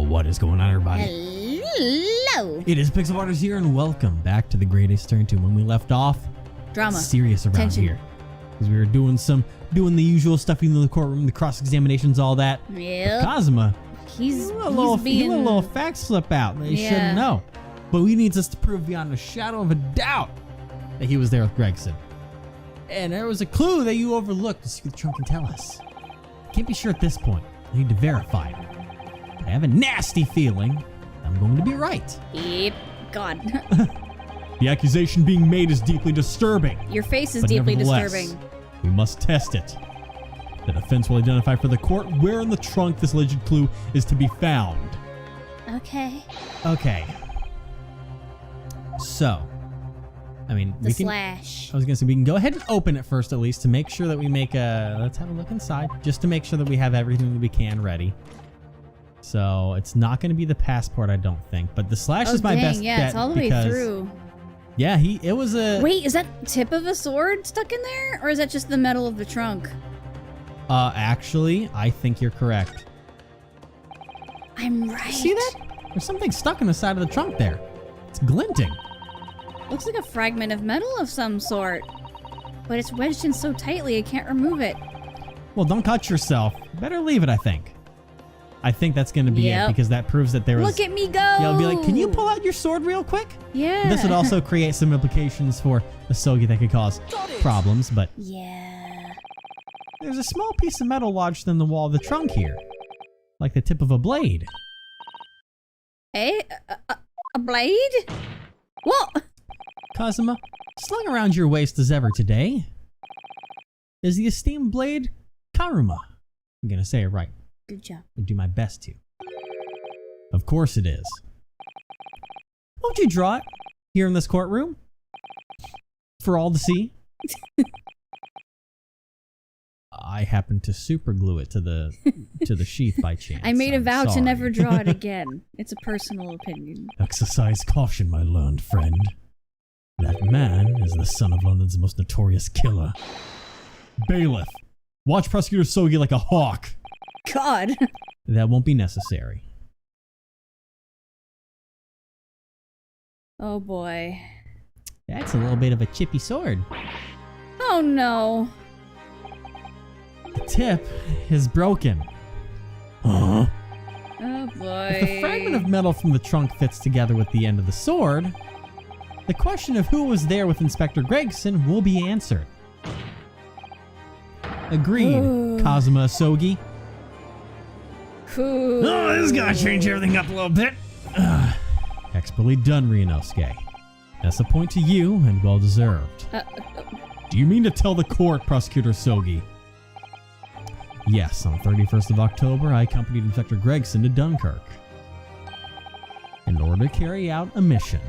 What is going on, everybody? Hello. It is Pixel Waters here, and welcome back to the Great Ace Turn 2. When we left off, Drama. Serious around Tension. here. Because we were doing the usual stuff in the courtroom, the cross-examinations, all that. Yep. Cosma, He's he let a little fact slip out. They shouldn't know. But he needs us to prove beyond a shadow of a doubt that he was there with Gregson. And there was a clue that you overlooked to see what the trunk can tell us. Can't be sure at this point. I need to verify it. But I have a nasty feeling I'm going to be right. Yep. God. The accusation being made is deeply disturbing. Your face is But deeply nevertheless, disturbing. We must test it. The defense will identify for the court where in the trunk this alleged clue is to be found. Okay. Okay. So, I mean, The slash. I was gonna say we can go ahead and open it first, at least, to make sure that we make a. Let's have a look inside, just to make sure that we have everything that we can ready. So it's not going to be the passport, I don't think, but the slash is my best bet. Yeah, it's all the way through. Yeah, it was a. Wait, is that tip of a sword stuck in there, or is that just the metal of the trunk? Actually, I think you're correct. I'm right. See that? There's something stuck in the side of the trunk there. It's glinting. Looks like a fragment of metal of some sort, but it's wedged in so tightly I can't remove it. Well, don't cut yourself. Better leave it, I think. I think that's going to be it, because that proves that there was... Look at me go! Yeah, I'll be like, can you pull out your sword real quick? Yeah. This would also create some implications for the Sogi that could cause problems, but... Yeah. There's a small piece of metal lodged in the wall of the trunk here. Like the tip of a blade. Hey? A blade? What? Kazuma, slung around your waist as ever today is the esteemed blade Karuma. I'm going to say it right. Good job. I'll do my best to. Of course it is. Won't you draw it here in this courtroom? For all to see? I happened to super glue it to the sheath by chance. I made a vow to sorry. never draw it again. It's a personal opinion. Exercise caution, my learned friend. That man is the son of London's most notorious killer. Bailiff, watch Prosecutor Sogi like a hawk. God. That won't be necessary. Oh boy. That's a little bit of a chippy sword. Oh no. The tip is broken. Huh? Oh boy. If the fragment of metal from the trunk fits together with the end of the sword, the question of who was there with Inspector Gregson will be answered. Agreed, Kazuma Sogi. Ooh. Oh, this is gonna change everything up a little bit. Expertly done, Ryunosuke. That's a point to you, and well deserved. Do you mean to tell the court, Prosecutor Sogi? Yes, on the 31st of October, I accompanied Inspector Gregson to Dunkirk in order to carry out a mission.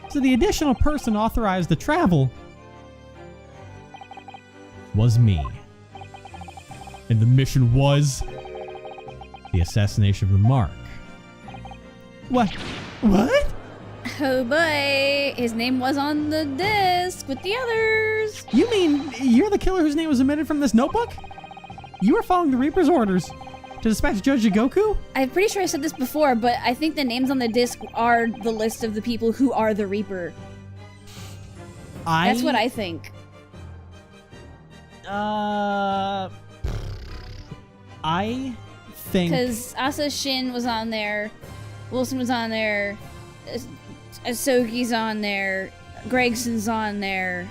So the additional person authorized to travel was me. And the mission was the assassination of the Mark. What? What? Oh boy. His name was on the disc with the others. You mean you're the killer whose name was omitted from this notebook? You were following the Reaper's orders to dispatch Judge Jigoku? I'm pretty sure I said this before, but I think the names on the disc are the list of the people who are the Reaper. That's what I think. I think... Because Asa Shin was on there, Wilson was on there, Asogi's on there, Gregson's on there.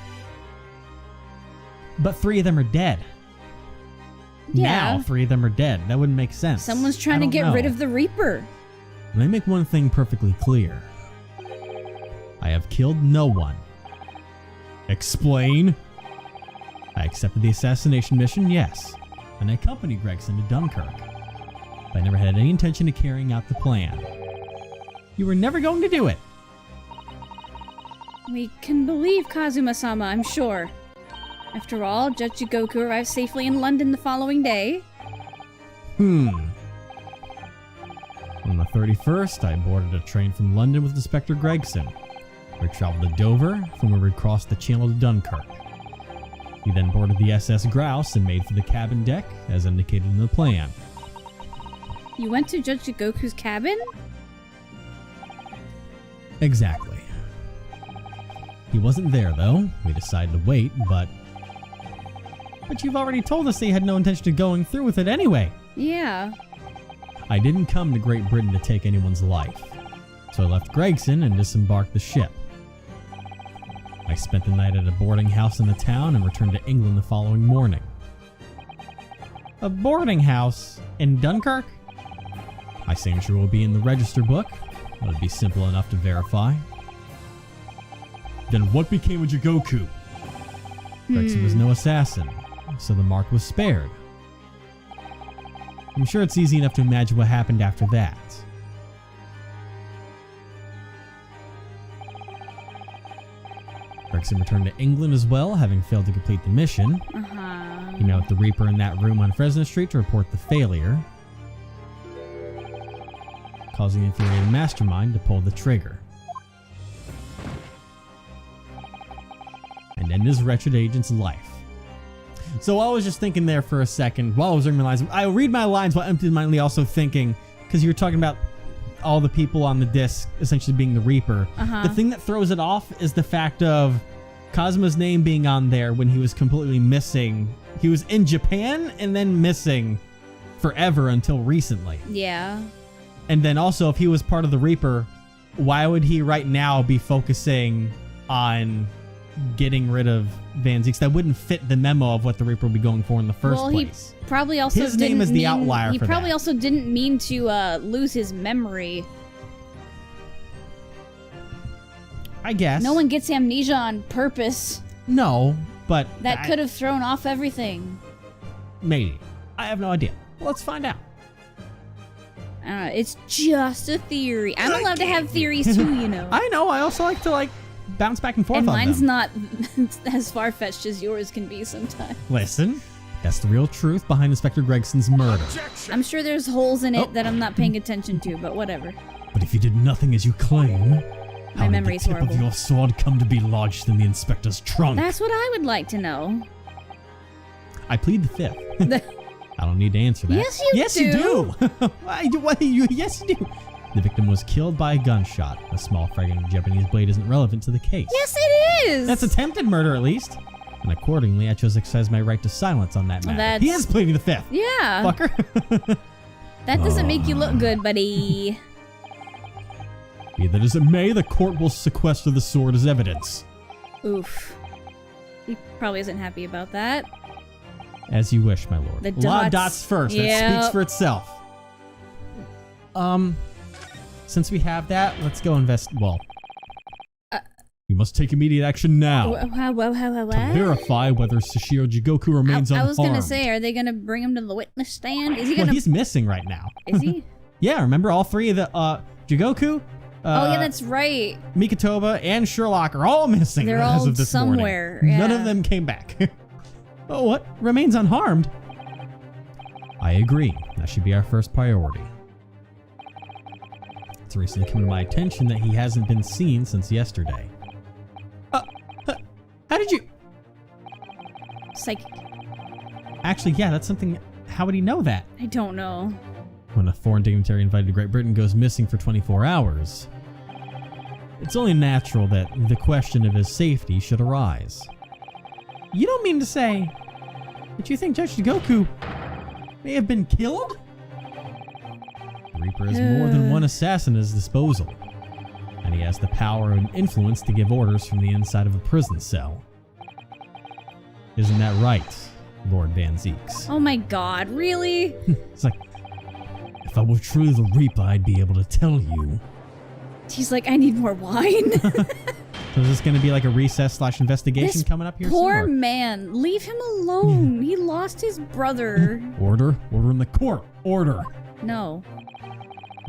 But 3 of them are dead. Yeah. Now 3 of them are dead. That wouldn't make sense. Someone's trying to get rid of the Reaper. Let me make one thing perfectly clear. I have killed no one. Explain. I accepted the assassination mission, yes, and I accompanied Gregson to Dunkirk. But I never had any intention of carrying out the plan. You were never going to do it. We can believe Kazuma-sama, I'm sure. After all, Judge Jigoku arrived safely in London the following day. On the 31st, I boarded a train from London with Inspector Gregson. We traveled to Dover, from where we crossed the channel to Dunkirk. We then boarded the SS Grouse and made for the cabin deck, as indicated in the plan. You went to Judge Goku's cabin? Exactly. He wasn't there, though. We decided to wait, but you've already told us that you had no intention of going through with it anyway. Yeah. I didn't come to Great Britain to take anyone's life, so I left Gregson and disembarked the ship. I spent the night at a boarding house in the town and returned to England the following morning. A boarding house in Dunkirk? My signature will be in the register book. It would be simple enough to verify. Then what became of Jigoku? Gregson was no assassin, so the mark was spared. I'm sure it's easy enough to imagine what happened after that. Gregson returned to England as well, having failed to complete the mission. He met with the Reaper in that room on Fresno Street to report the failure, causing the infuriated mastermind to pull the trigger and end his wretched agent's life. So I was just thinking there for a second while I was reading my lines. I read my lines while empty-mindedly also thinking, because you were talking about all the people on the disc essentially being the Reaper. The thing that throws it off is the fact of Kazuma's name being on there when he was completely missing. He was in Japan and then missing forever until recently. Yeah. And then also, if he was part of the Reaper, why would he right now be focusing on getting rid of Van Zieks? That wouldn't fit the memo of what the Reaper would be going for in the first place. He probably also his name is the outlier He for probably that. also didn't mean to lose his memory. I guess. No one gets amnesia on purpose. No, but That could have thrown off everything. maybe. I have no idea. Let's find out. I don't know. It's just a theory. I'm allowed to have theories too, you know. I know. I also like to bounce back and forth And on mine's them. not as far-fetched as yours can be sometimes. Listen, that's the real truth behind Inspector Gregson's murder. I'm sure there's holes in it that I'm not paying attention to, but whatever. But if you did nothing as you claim, My how memory's did the tip horrible. of your sword come to be lodged in the inspector's trunk? That's what I would like to know. I plead the fifth. I don't need to answer that. Yes, you do. Yes, you do. The victim was killed by a gunshot. A small fragment of Japanese blade isn't relevant to the case. Yes, it is. That's attempted murder, at least. And accordingly, I chose to exercise my right to silence on that matter. That's- He is pleading the fifth. Yeah. Fucker. That doesn't make you look good, buddy. Be that as it may, the court will sequester the sword as evidence. Oof. He probably isn't happy about that. As you wish, my lord. The Law dots. dots first. That Yep. speaks for itself. Since we have that, let's go invest. Well, we must take immediate action now to verify whether Sashiro Jigoku remains unharmed. I was gonna say, are they gonna bring him to the witness stand? Is he Well, gonna? he's missing right now. Is he? Yeah, remember all three of the Jigoku, Oh yeah, that's right. Mikotoba, and Sherlock are all missing. They're as all of this somewhere, morning. None yeah. of them came back. Oh, what? Remains unharmed? I agree. That should be our first priority. It's recently come to my attention that he hasn't been seen since yesterday. How did you... Psychic. Actually, yeah, that's something... How would he know that? I don't know. When a foreign dignitary invited to Great Britain goes missing for 24 hours, it's only natural that the question of his safety should arise. You don't mean to say that you think Judge Jigoku may have been killed? The Reaper has more than one assassin at his disposal, and he has the power and influence to give orders from the inside of a prison cell. Isn't that right, Lord Van Zieks? Oh my god, really? It's like, if I were truly the Reaper, I'd be able to tell you. He's like, I need more wine. So is this going to be like a recess/investigation This coming up here Poor soon? man. Leave him alone. He lost his brother. Order in the court. Order. No.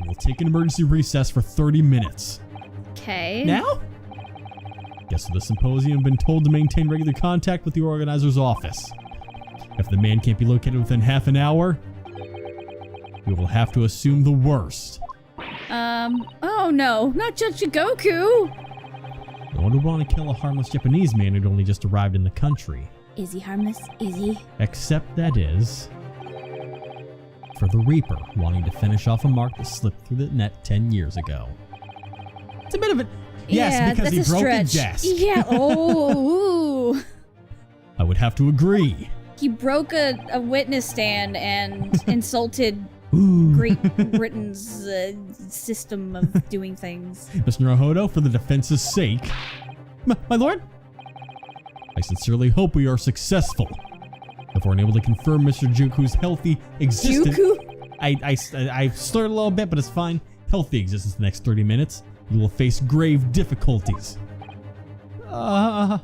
We'll take an emergency recess for 30 minutes. Okay. Now? Guests of the symposium have been told to maintain regular contact with the organizer's office. If the man can't be located within half an hour, we will have to assume the worst. Oh no, not Judge Jigoku. No one would want to kill a harmless Japanese man who'd only just arrived in the country. Is he harmless? Is he? Except that is... for the Reaper wanting to finish off a mark that slipped through the net 10 years ago. It's a bit of a... Yes, because he broke a desk. Yeah, oh, ooh. I would have to agree. He broke a witness stand and insulted Ooh. Great Britain's system of doing things. Mr. Naruhodo, for the defense's sake. My lord? I sincerely hope we are successful. If we're unable to confirm Mr. Juku's healthy existence... Juku? I slurred a little bit, but it's fine. Healthy existence the next 30 minutes. You will face grave difficulties. Oh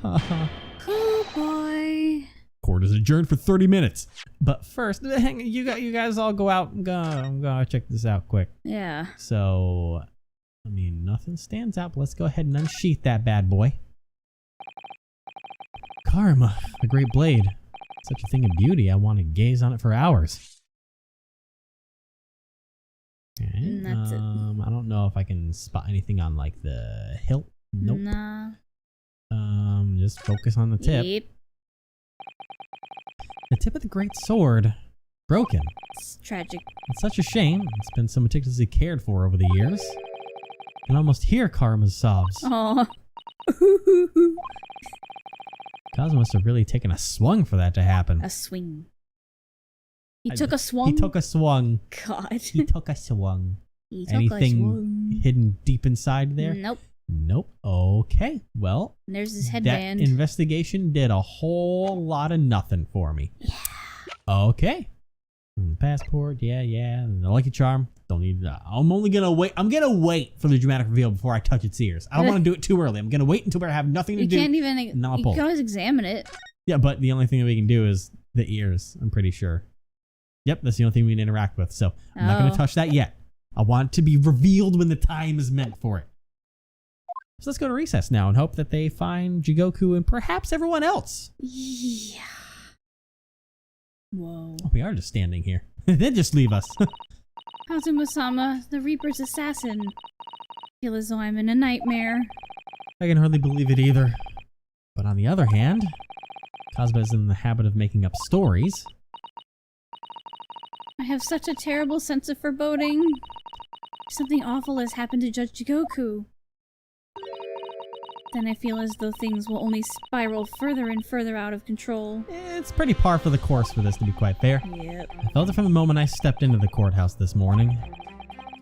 boy. Court is adjourned for 30 minutes. But first, you guys all go out. I'm gonna check this out quick. Yeah. So, I mean, nothing stands out, but let's go ahead and unsheath that bad boy. Karma, the great blade. Such a thing of beauty, I want to gaze on it for hours. Okay, And that's it. I don't know if I can spot anything on like the hilt. Nope. Nah. Just focus on the tip. Yep. The tip of the great sword, broken. It's tragic. It's such a shame. It's been so meticulously cared for over the years. I can almost hear Karma's sobs. Oh. Cosmo must have really taken a swung for that to happen. A swing. He took a swung? He took a swung. God. He took a swung. He took Anything a swung. hidden deep inside there? Nope. Nope. Okay. Well, And there's his that headband. investigation did a whole lot of nothing for me. Yeah. Okay. Passport, yeah. And the lucky charm. Don't need that. I'm only gonna wait. I'm gonna wait for the dramatic reveal before I touch its ears. I don't want to do it too early. I'm gonna wait until I have nothing to You do. can't even. and then I'll You pull can it. always examine it. Yeah, but the only thing that we can do is the ears. I'm pretty sure. Yep, that's the only thing we can interact with. So I'm not gonna Oh. touch that yet. I want it to be revealed when the time is meant for it. So let's go to recess now and hope that they find Jigoku and perhaps everyone else. Yeah. Whoa. Oh, we are just standing here. Then just leave us. Kazuma-sama, the Reaper's assassin. Feel as though I'm in a nightmare. I can hardly believe it either. But on the other hand, Kazuma is in the habit of making up stories. I have such a terrible sense of foreboding. Something awful has happened to Judge Jigoku. Then I feel as though things will only spiral further and further out of control. It's pretty par for the course for this, to be quite fair. Yep. I felt it from the moment I stepped into the courthouse this morning.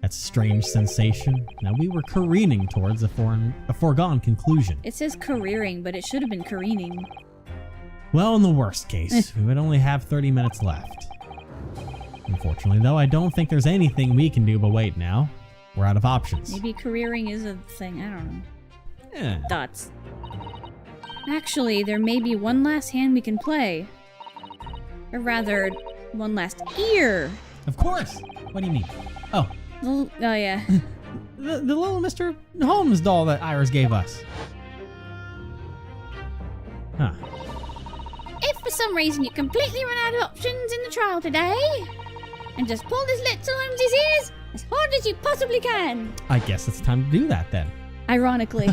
That strange sensation. Now we were careening towards a foregone conclusion. It says careering, but it should have been careening. Well, in the worst case, we would only have 30 minutes left. Unfortunately, though, I don't think there's anything we can do but wait now. We're out of options. Maybe careering is a thing, I don't know. Eh. Thoughts. Actually, there may be one last hand we can play. Or rather, one last ear. Of course! What do you mean? Oh, Oh yeah. the little Mr. Holmes doll that Iris gave us. Huh. If for some reason you completely run out of options in the trial today, and just pull this little Holmes's ears as hard as you possibly can. I guess it's time to do that then. Ironically.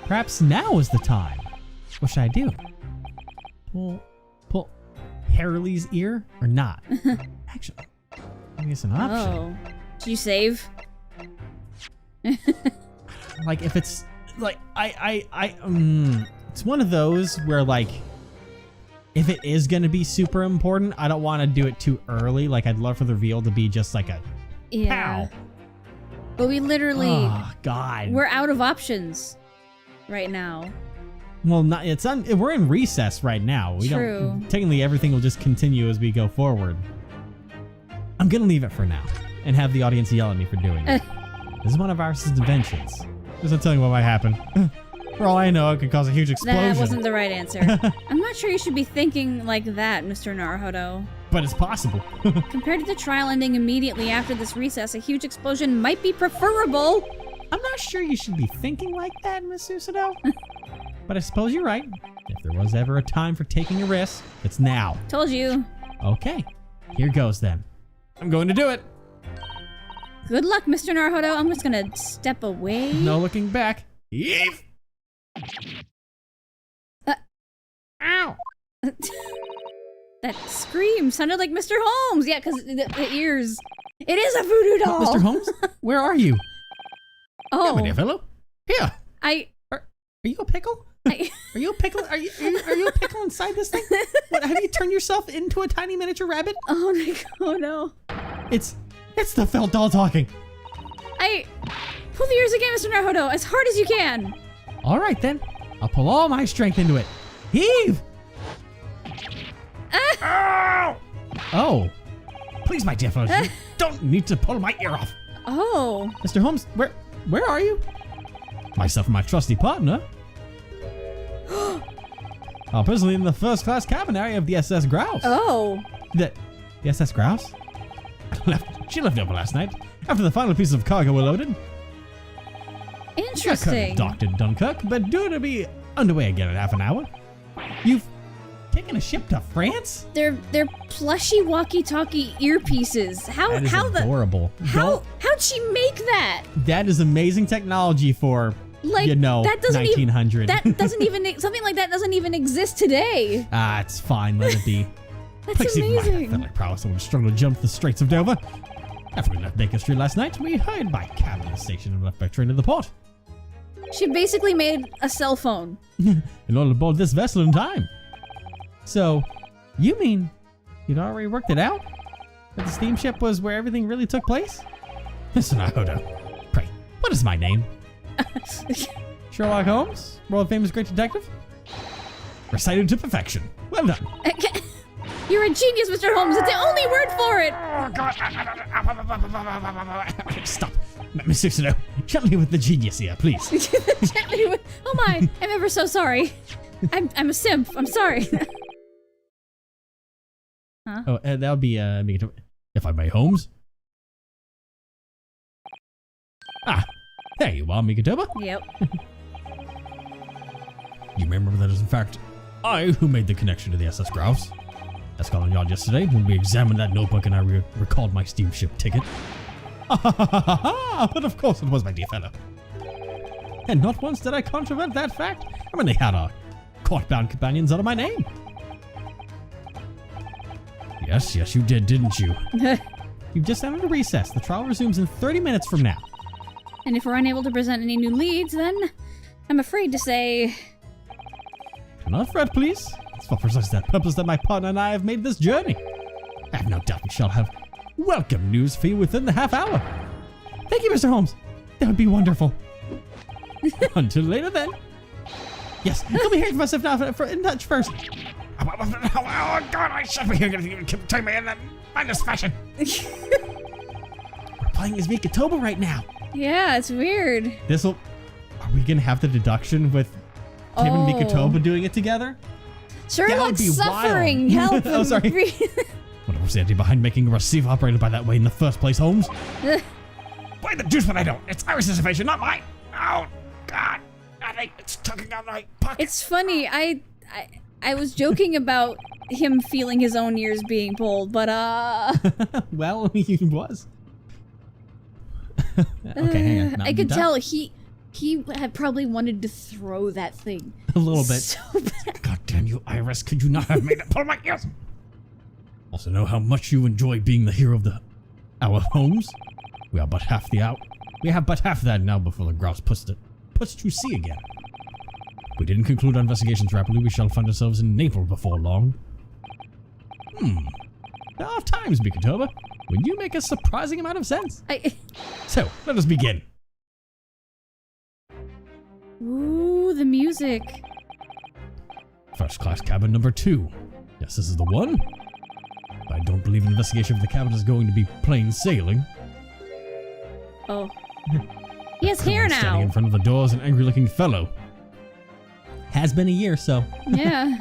Perhaps now is the time. What should I do? Pull Harley's ear or not? Actually, I guess an option. Oh. Did you save? Like if it's like it's one of those where like if it is gonna be super important, I don't want to do it too early. Like I'd love for the reveal to be just like a Yeah. pow. But we literally, Oh God. we're out of options right now. Well, not we're in recess right now. We True. don't technically everything will just continue as we go forward. I'm gonna leave it for now and have the audience yell at me for doing it. This is one of Iris's inventions. Just not telling you what might happen. For all I know, it could cause a huge explosion. That wasn't the right answer. I'm not sure you should be thinking like that, Mr. Naruhodo. But it's possible. Compared to the trial ending immediately after this recess, a huge explosion might be preferable. I'm not sure you should be thinking like that, Miss Susanoo. But I suppose you're right. If there was ever a time for taking a risk, it's now. Told you. Okay, here goes then. I'm going to do it. Good luck, Mr. Naruhodo. I'm just gonna step away. No looking back. Yeef. Uh. Ow. That scream sounded like Mr. Holmes. Yeah, because the ears. It is a voodoo doll. Mr. Holmes, where are you? Oh. Yeah, my dear fellow. Here. Are you a pickle? Are you a pickle? Are you a pickle inside this thing? What? Have you turned yourself into a tiny miniature rabbit? Oh no. It's the felt doll talking. Pull the ears again, Mr. Naruto, as hard as you can. All right then. I'll pull all my strength into it. Heave! Oh. Please, my dear fellow, you don't need to pull my ear off. Oh. Mr. Holmes, where are you? Myself and my trusty partner. Personally in the first-class cabin area of the SS Grouse. Oh. The SS Grouse? She left over last night, after the final pieces of cargo were loaded. Interesting. Docked in Dunkirk, but due to be underway again in half an hour. You've taken a ship to France? They're plushy walkie-talkie earpieces. That is adorable. How'd she make that? That is amazing technology for, like, that 1900. That doesn't even, something like that doesn't even exist today. It's fine, let it be. That's Even amazing. my athletic prowess would struggle to jump the Straits of Dover. After we left Baker Street last night, we hired by cab at the station and left by train to the port. She basically made a cell phone. In order to board this vessel in time. So, you mean you'd already worked it out? That the steamship was where everything really took place? Mr. Naruto, pray, what is my name? Sherlock Holmes? World famous great detective? Recited to perfection. Well done. You're a genius, Mr. Holmes. It's the only word for it. Oh, God. Stop. Mr. Sudo, gently with the genius here, please. Gently with, oh my, I'm ever so sorry. I'm a simp. I'm sorry. Huh? Oh, that would be, if I may, Holmes. There you are, Mikatoba. Yep. You remember that it is in fact I who made the connection to the SS Grouse. At Scotland Yard yesterday, when we examined that notebook and I recalled my steamship ticket. But of course it was, my dear fellow. And not once did I controvert that fact. I mean, they had our court-bound companions under my name. Yes, you did, didn't you? You've just entered a recess. The trial resumes in 30 minutes from now. And if we're unable to present any new leads, then I'm afraid to say... Do not fret, please. It's for precisely that purpose that my partner and I have made this journey. I have no doubt we shall have welcome news for you within the half hour. Thank you, Mr. Holmes. That would be wonderful. Until later, then. Yes, let me hear from myself now in touch first. Oh, God, I should be here to tell me in that finest fashion. We're playing as Mikatoba right now. Yeah, it's weird. Are we going to have the deduction with him and Mikatoba doing it together? Sherlock's suffering. Help him. Oh, sorry. What was the idea behind making a receiver operated by that way in the first place, Holmes? Why the deuce would I know? It's Iris' innovation, not mine. Oh, God. I think it's tugging on my pocket. It's funny. I was joking about him feeling his own ears being pulled, but well, he was. Okay, hang on. I could tell he had probably wanted to throw that thing. A little bit. So bad. God damn you, Iris. Could you not have made it pull my ears? Also know how much you enjoy being the hero of our homes. We have but half that now before the grouse puts to sea again. If we didn't conclude our investigations rapidly, we shall find ourselves in Naples before long. There are times, Mikatoba, when you make a surprising amount of sense. So, let us begin. Ooh, the music. First class cabin number 2. Yes, this is the one. I don't believe an investigation of the cabin is going to be plain sailing. Oh. He has hair now. Standing in front of the door is an angry-looking fellow. Has been a year, so. Yeah.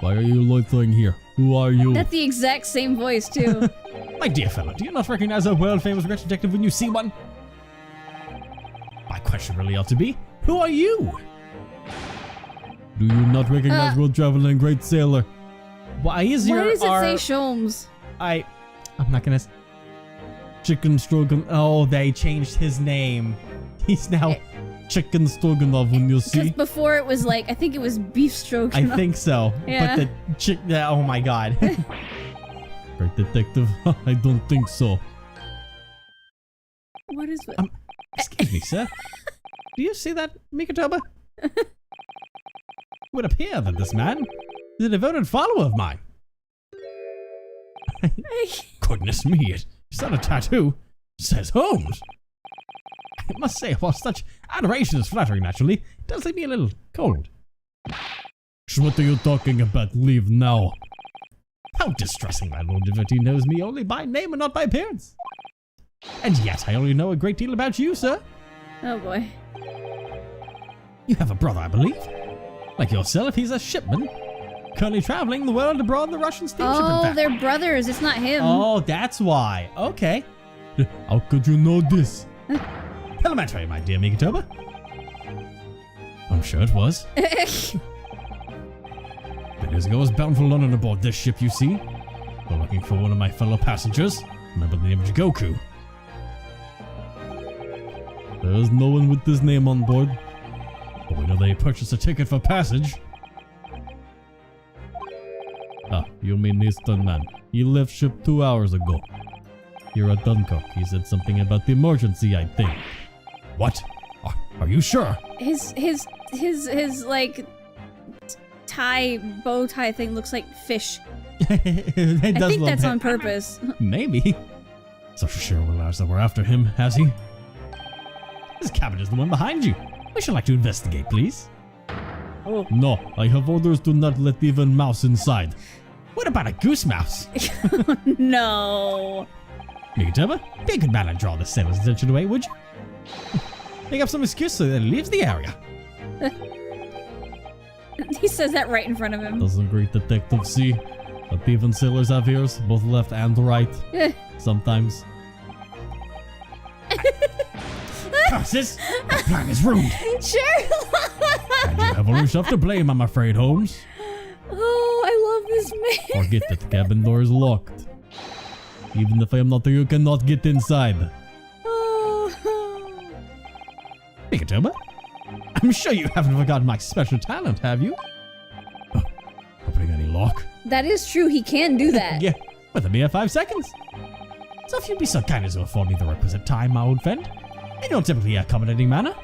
Why are you loitering here? Who are you? That's the exact same voice, too. My dear fellow, do you not recognize a world-famous British detective when you see one? My question really ought to be, who are you? Do you not recognize world-traveling great sailor? Why is Why does it say Sholmes? I'm not gonna... Chicken Strogan. Oh, they changed his name. He's now chicken stroganoff when you see. Because before it was like, I think it was beef stroganoff. I think so. Yeah. But oh my god. Great detective, I don't think so. What is it? Excuse me, sir. Do you see that, Mikatoba? It would appear that this man is a devoted follower of mine. Goodness me, it's not a tattoo. It says Holmes. I must say, while such adoration is flattering naturally, it does leave me a little cold. What are you talking about? Leave now. How distressing, my lord, if he knows me only by name and not by appearance. And yet, I only know a great deal about you, sir. Oh boy. You have a brother, I believe. Like yourself, he's a shipman. Currently traveling the world abroad in the Russian steamship. Oh, they're brothers. It's not him. Oh, that's why. Okay. How could you know this? Elementary, my dear Mikatoba. I'm sure it was. 3 years ago, I was bound for London aboard this ship, you see. We're looking for one of my fellow passengers. Remember the name of Jigoku. There is no one with this name on board. But we know they purchased a ticket for passage. Ah, you mean Eastern man. He left ship 2 hours ago. Here at Dunkirk, he said something about the emergency, I think. What? Are you sure? His like bow tie thing looks like fish. I think that's on purpose. Maybe. So for sure realized that we're after him, has he? This cabin is the one behind you. We should like to investigate, please. Oh. No, I have orders to not let even mouse inside. What about a goose mouse? No. Mikatoba, be a good man and draw the sailor's attention away, would you? Make up some excuse so that he leaves the area. He says that right in front of him. Doesn't great detective see that even sailors have ears, both left and right? Sometimes. Curses! The plan is ruined! Sherlock! And you have only yourself to blame, I'm afraid, Holmes. Oh, I love this man. Forget that the cabin door is locked. Even if I am not there, you cannot get inside. Mikatoba, I'm sure you haven't forgotten my special talent, have you? Opening any lock? That is true, he can do that. Yeah, with a mere 5 seconds. So if you'd be so kind as to afford me the requisite time, my old friend, in your typically accommodating manner.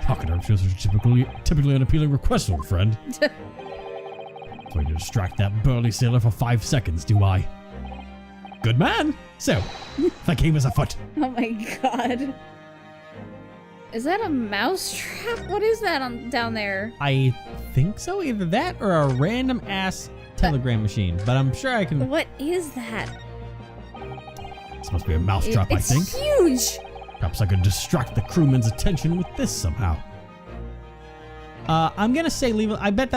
How can I refuse such a typically unappealing request, old friend? So you distract that burly sailor for 5 seconds, do I? Good man. So, the game is afoot. Oh my god. Is that a mouse trap? What is that down there? I think so. Either that or a random ass telegram machine. But I'm sure I can... What is that? This must be a mouse trap, I think. It's huge. Perhaps I could distract the crewman's attention with this somehow. I'm gonna say leave it. I bet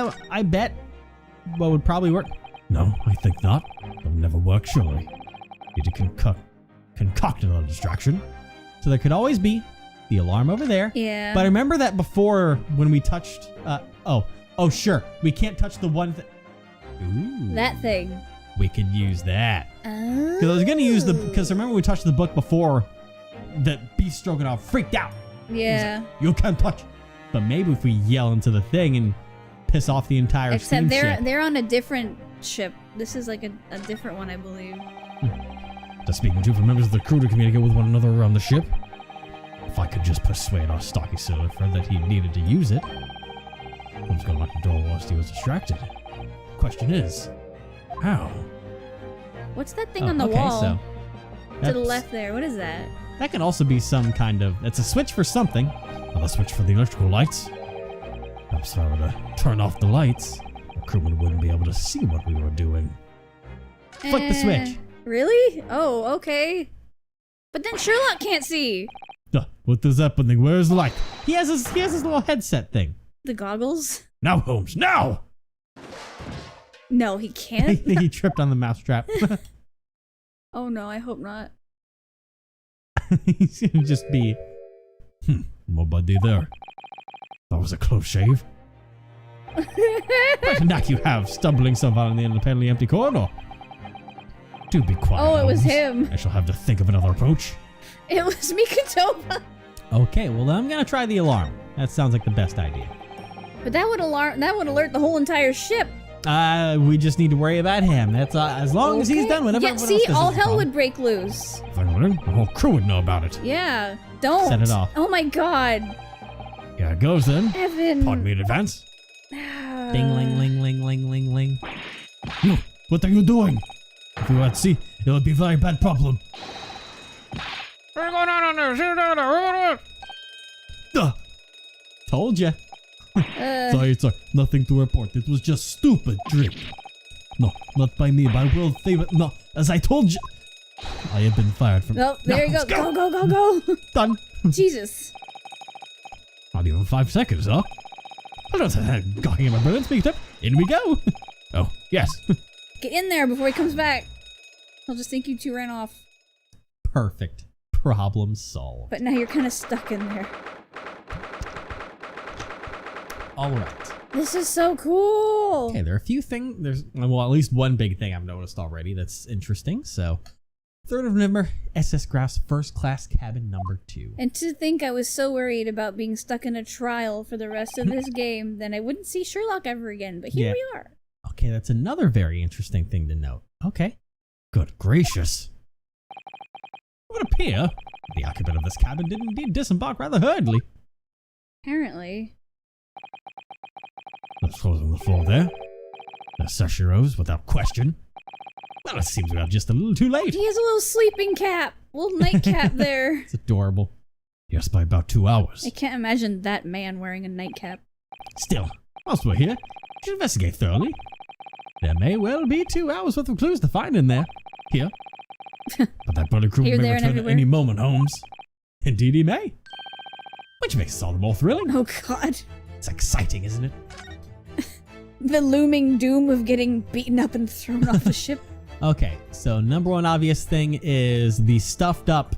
what would probably work. No, I think not. It'll never work, surely. Need to concoct another distraction. So there could always be the alarm over there. Yeah. But I remember that before when we touched, oh sure. We can't touch the one Ooh. That thing. We could use that. Oh. Because I was gonna use because remember we touched the book before that Beef Stroganoff freaked out. Yeah. Like, you can't touch. But maybe if we yell into the thing and piss off the entire Except steamship. they're on a different ship. This is like a different one, I believe. Just speaking to for members of the crew to communicate with one another around the ship. If I could just persuade our stocky sailor friend that he needed to use it. I was gonna lock the door whilst he was distracted. Question is, how? What's that thing on the wall? So to the left there. What is that? That can also be some kind of... It's a switch for something. Another switch for the electrical lights. Perhaps if I were to turn off the lights, the crewman wouldn't be able to see what we were doing. Flick the switch. Really? Oh, okay. But then Sherlock can't see. What is happening? Where's the light? He has his little headset thing. The goggles? Now, Holmes, now! No, he can't. He tripped on the mousetrap. Oh no, I hope not. He's gonna just be... nobody there. That was a close shave. What a knack you have, stumbling so far in the independently empty corridor. Do be quiet, Oh, it was Holmes. him. I shall have to think of another approach. It was Mikatoba. Okay, well, I'm gonna try the alarm. That sounds like the best idea. But that would alert the whole entire ship. We just need to worry about him. That's as long as he's done whatever. Yeah, see, all hell would break loose. If I learned, the whole crew would know about it. Yeah, don't. Set it off. Oh my god. Yeah, it goes then. Evan. Pardon me in advance. Ding, ling, ling, ling, ling, ling, ling. You, what are you doing? If you were at sea, it would be a very bad problem. What's going on under? Told ya. Sorry, nothing to report. It was just stupid trick. No, not by me, by world favorite. No, as I told you. I have been fired from. Oh, there you go. Let's Go. Done. Jesus. Not even 5 seconds, huh? I don't think gawking at my brilliant speed up. In we go. Oh, yes. Get in there before he comes back. He'll just think you two ran off. Perfect. Problem solved. But now you're kind of stuck in there. All right. This is so cool. Okay, there are a few things. There's, well, at least one big thing I've noticed already that's interesting. So, 3rd of November, SS Graf's first class cabin number 2. And to think I was so worried about being stuck in a trial for the rest of this game, then I wouldn't see Sherlock ever again. But here we are. Okay, that's another very interesting thing to note. Okay. Good gracious. It would appear the occupant of this cabin did indeed disembark rather hurriedly. Apparently. Let's close on the floor there. The Seshiros, without question. Well, it seems we are just a little too late. He has a little sleeping cap. Little nightcap there. It's adorable. Yes, by about 2 hours. I can't imagine that man wearing a nightcap. Still, whilst we're here, we should investigate thoroughly. There may well be 2 hours worth of clues to find in there. Here. But that bullet crew Here, may there, and return at everywhere. any moment, Holmes. Indeed he may. Which makes it all the more thrilling. Oh god. It's exciting, isn't it? The looming doom of getting beaten up and thrown off the ship. Okay, so number one obvious thing is the stuffed up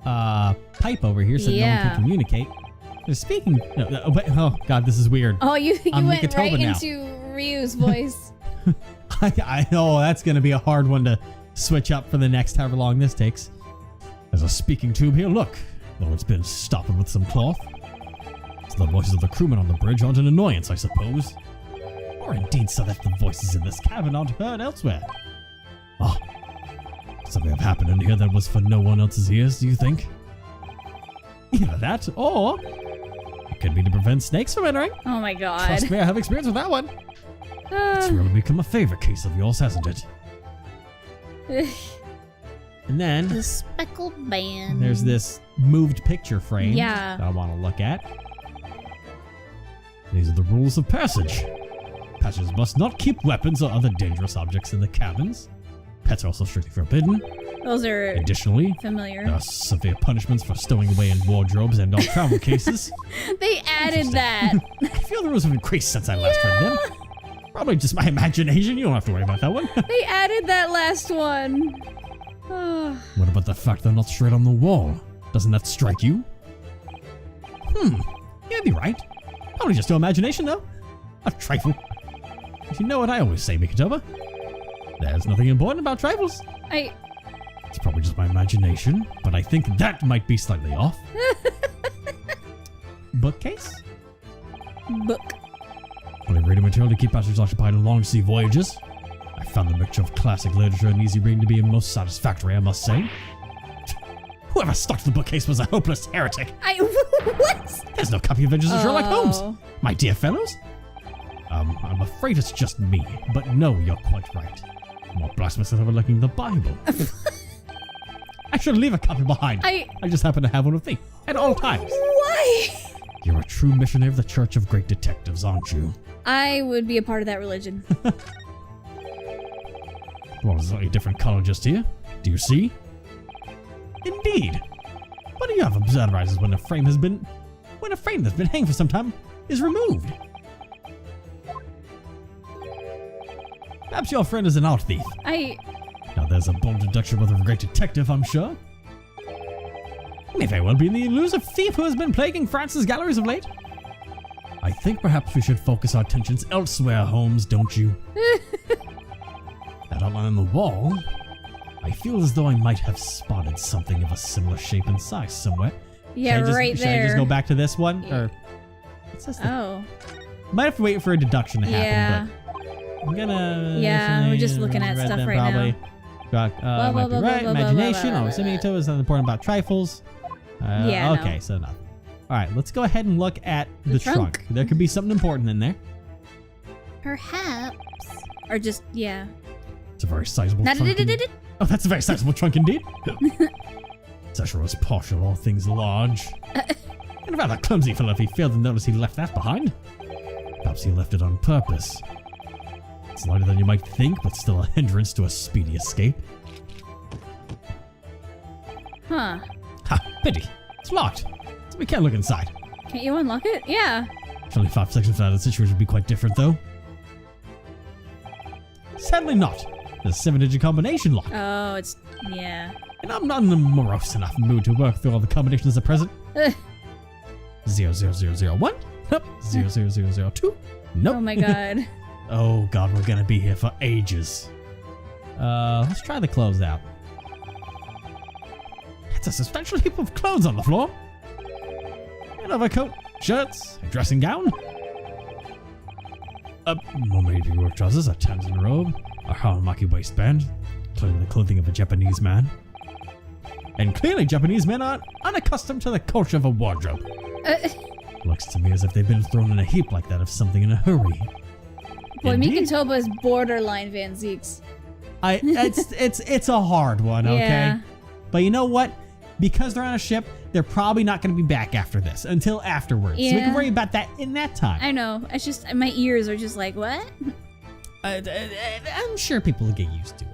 pipe over here so no one can communicate. Speaking, oh god, this is weird. Oh, you I'm went Nikitoba right now. into Ryu's voice. I know that's gonna be a hard one to switch up for the next however long this takes. There's a speaking tube here, look. Though it's been stopped with some cloth. So the voices of the crewmen on the bridge aren't an annoyance, I suppose. Or indeed so that the voices in this cabin aren't heard elsewhere. Oh, something have happened in here that was for no one else's ears, do you think? Either that, or it could be to prevent snakes from entering. Oh my god. Trust me, I have experience with that one. It's really become a favorite case of yours, hasn't it? And then The speckled band. there's this moved picture frame Yeah. that I want to look at. These are the rules of passage. Passengers must not keep weapons or other dangerous objects in the cabins. Pets are also strictly forbidden. Those are Additionally, familiar. there are severe punishments for stowing away in wardrobes and all travel cases. They added that. I feel the rules have increased since I last read them. Probably just my imagination. You don't have to worry about that one. They added that last one. Oh. What about the fact they're not straight on the wall? Doesn't that strike you? You may be right. Probably just no imagination, though. A trifle. But you know what I always say, Mikitoba? There's nothing important about trifles. It's probably just my imagination, but I think that might be slightly off. Bookcase? Book. Plenty of reading material to keep passengers occupied on long sea voyages. I found the mixture of classic literature and easy reading to be most satisfactory, I must say. Whoever stocked the bookcase was a hopeless heretic. What? There's no copy of Adventures of Sherlock Holmes. Oh. My dear fellows. I'm afraid it's just me, but no, you're quite right. More blasphemous than overlooking the Bible. I should leave a copy behind. I just happen to have one with me at all times. Why? You're a true missionary of the Church of Great Detectives, aren't you? I would be a part of that religion. Well, it's a different color just here. Do you see? Indeed. What do you have observed arises when a frame that's been hanging for some time is removed? Perhaps your friend is an art thief. Now there's a bold deduction with a great detective, I'm sure. He may very well be the elusive thief who has been plaguing France's galleries of late. I think perhaps we should focus our attentions elsewhere, Holmes, don't you? That outline on the wall, I feel as though I might have spotted something of a similar shape and size somewhere. Yeah, right Should I just there. go back to this one? Yeah. Or what's this thing? Oh. Might have to wait for a deduction to happen, Yeah. but I'm gonna... Yeah, we're just looking at read stuff them right probably. now. Might be right. Imagination. Oh, assuming it was important about trifles. Yeah, Okay, no. so nothing. All right, let's go ahead and look at the The trunk. There could be something important in there. Perhaps. Or just, yeah. It's a very sizable trunk. Oh, that's a very sizable trunk indeed. Sesher was posh of all things large. And rather clumsy fellow if he failed to notice he left that behind. Perhaps he left it on purpose. It's lighter than you might think, but still a hindrance to a speedy escape. Huh. Ha! Pity. It's locked. So we can't look inside. Can't you unlock it? Yeah. 25 seconds out of the situation would be quite different, though. Sadly not. There's a 7-digit combination lock. Oh, it's, yeah. And I'm not in a morose enough mood to work through all the combinations at present. Ugh. 00001. Nope. 00002. Nope. Oh my god. Oh god, we're gonna be here for ages. Let's try the closeout. It's a substantial heap of clothes on the floor. An overcoat, shirts, a dressing gown. Or maybe work trousers, a Tanzan robe, a Haramaki waistband. Clearly the clothing of a Japanese man. And clearly Japanese men are unaccustomed to the culture of a wardrobe. Looks to me as if they've been thrown in a heap like that of something in a hurry. Boy, Indeed. Mikantoba is borderline Van Zeeks. It's a hard one, okay? Yeah. But you know what? Because they're on a ship, they're probably not going to be back after this until afterwards. So we Yeah. can worry about that in that time. I know. It's just, my ears are just like, what? I'm sure people will get used to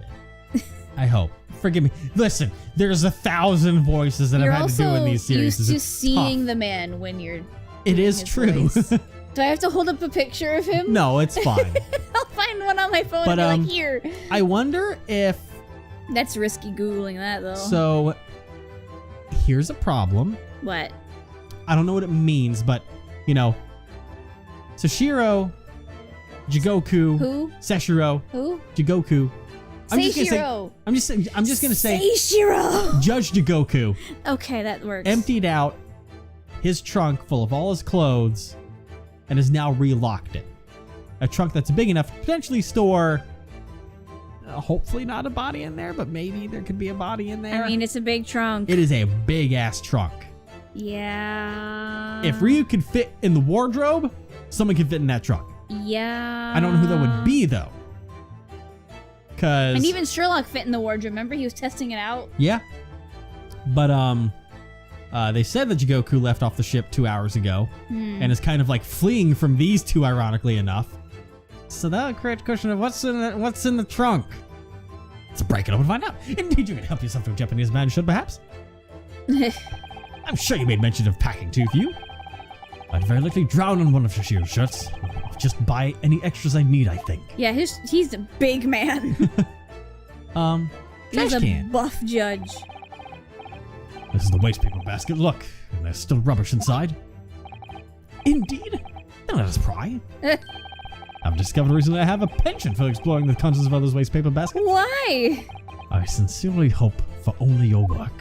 it. I hope. Forgive me. Listen, there's 1,000 voices that You're I've had to do in also these series. used to It's seeing tough. the man when you're It doing is his true. voice. Do I have to hold up a picture of him? No, it's fine. I'll find one on my phone But, and be like, here. I wonder if... That's risky Googling that, though. So, here's a problem. What? I don't know what it means, but, you know... Sashiro, Jigoku, Who? Seshiro, Who? Jigoku. Seishiro. I'm just gonna say Seishiro. Judge Jigoku Okay, that works. emptied out his trunk full of all his clothes and has now relocked it. A trunk that's big enough to potentially store hopefully not a body in there, but maybe there could be a body in there. I mean, it's a big trunk. It is a big ass trunk. Yeah. If Ryu could fit in the wardrobe, someone could fit in that trunk. Yeah. I don't know who that would be though. Cause And even Sherlock fit in the wardrobe. Remember, he was testing it out. yeah. But they said that Jigoku left off the ship 2 hours ago and is kind of like fleeing from these two, ironically enough. So that would create a question of what's in the trunk. Let's break it up and find out. Indeed, you can help yourself to a Japanese man should, perhaps. I'm sure you made mention of packing too, for you. I'd very likely drown in one of Shishiro's shirts. I'll just buy any extras I need, I think. Yeah, he's a big man. Trash He's a can. buff judge. This is the waste paper basket. Look, and there's still rubbish inside. Indeed. Then let us pry. I've discovered recently I have a penchant for exploring the contents of others' waste paper baskets. Why? I sincerely hope for only your work.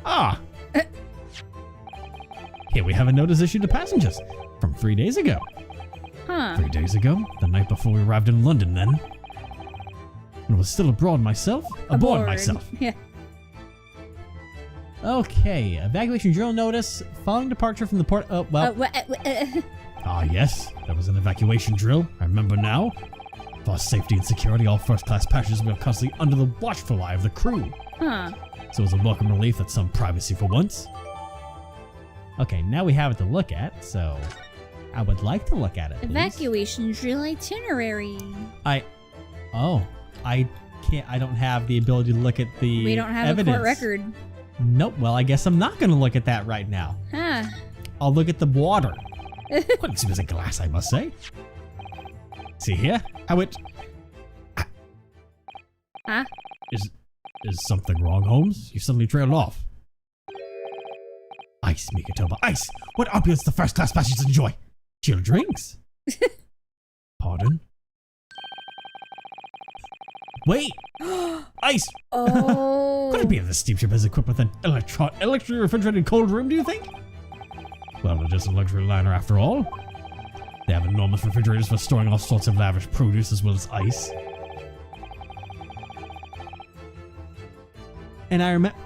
Ah. Here we have a notice issued to passengers from 3 days ago. Huh. 3 days ago, the night before we arrived in London then. And was still abroad myself, aboard myself. Yeah. Okay, evacuation drill notice. Following departure from the port. Oh, well. Ah yes, there was an evacuation drill, I remember now. For safety and security, all first-class passengers were constantly under the watchful eye of the crew. Huh. So it was a welcome relief at some privacy for once. Okay, now we have it to look at, so I would like to look at it. Please. Evacuation drill itinerary. I can't. I don't have the ability to look at the. We don't have evidence. a court record. Nope. Well, I guess I'm not going to look at that right now. Huh. I'll look at the water. Quite seems a glass, I must say. See here, how it Huh? is something wrong, Holmes? You suddenly trailed off. Ice, Mikatoba, ice! What opulence the first-class passengers enjoy! Chilled drinks! Pardon? Wait! Ice! Oh. Could Could be the steamship is equipped with an electric refrigerated cold room, do you think? Well, it is a luxury liner after all. They have enormous refrigerators for storing all sorts of lavish produce as well as ice. And I remember...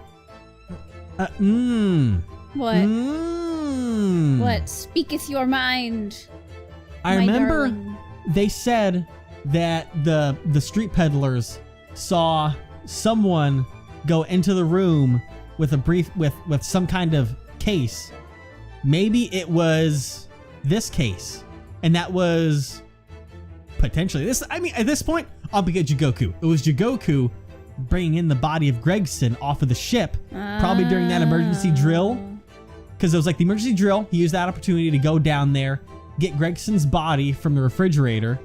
What? What? Speaketh your mind. I my remember darling. they said that the street peddlers saw someone go into the room with with some kind of case. Maybe it was this case, and that was potentially this. I mean, at this point, I'll be at Jigoku. It was Jigoku bringing in the body of Gregson off of the ship, probably during that emergency drill. Because it was like the emergency drill, he used that opportunity to go down there, get Gregson's body from the refrigerator,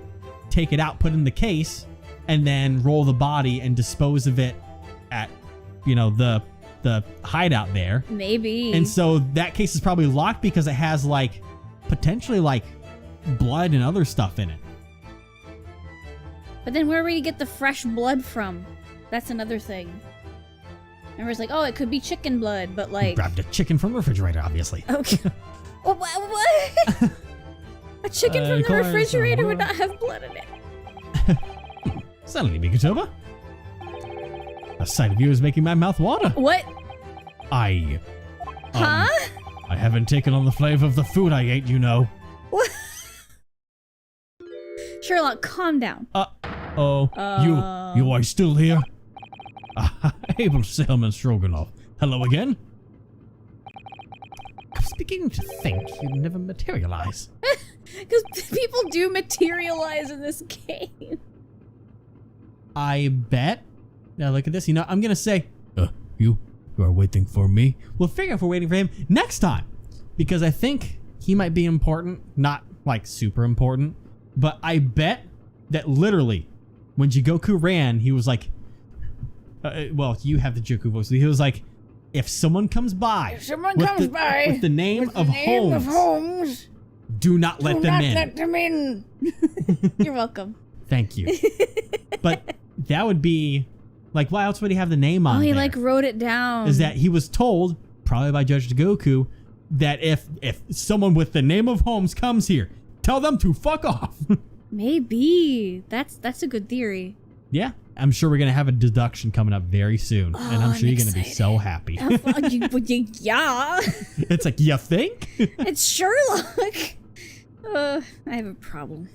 take it out, put it in the case, and then roll the body and dispose of it at, the hideout there. Maybe. And so that case is probably locked because it has potentially blood and other stuff in it. But then where are we to get the fresh blood from? That's another thing. And it's like, oh, it could be chicken blood, but You grabbed a chicken from the refrigerator, obviously. Okay. What? A chicken from the refrigerator would not have blood in it. Suddenly, Mikotoba. The sight of you is making my mouth water. What? I Huh? haven't taken on the flavor of the food I ate, What? Sherlock, calm down. You are still here? Able Sailman Stroganoff. Hello again? I was beginning to think you'd never materialize. Because people do materialize in this game. I bet. Now look at this. I'm gonna say, You are waiting for me? we'll figure if we're waiting for him next time, because I think he might be important, not super important, but I bet that literally when Jigoku ran, he was like, well, you have the Jigoku voice. He was like, if someone comes by, with the name of Holmes, do not let them in. You're welcome. Thank you. But that would be why else would he have the name on? Oh, he there? wrote it down. Is that he was told, probably by Judge Jigoku, that if someone with the name of Holmes comes here, tell them to fuck off. Maybe. That's a good theory. Yeah, I'm sure we're gonna have a deduction coming up very soon, and I'm sure you're gonna be excited. so happy. Yeah. It's like, you think? It's Sherlock. I have a problem.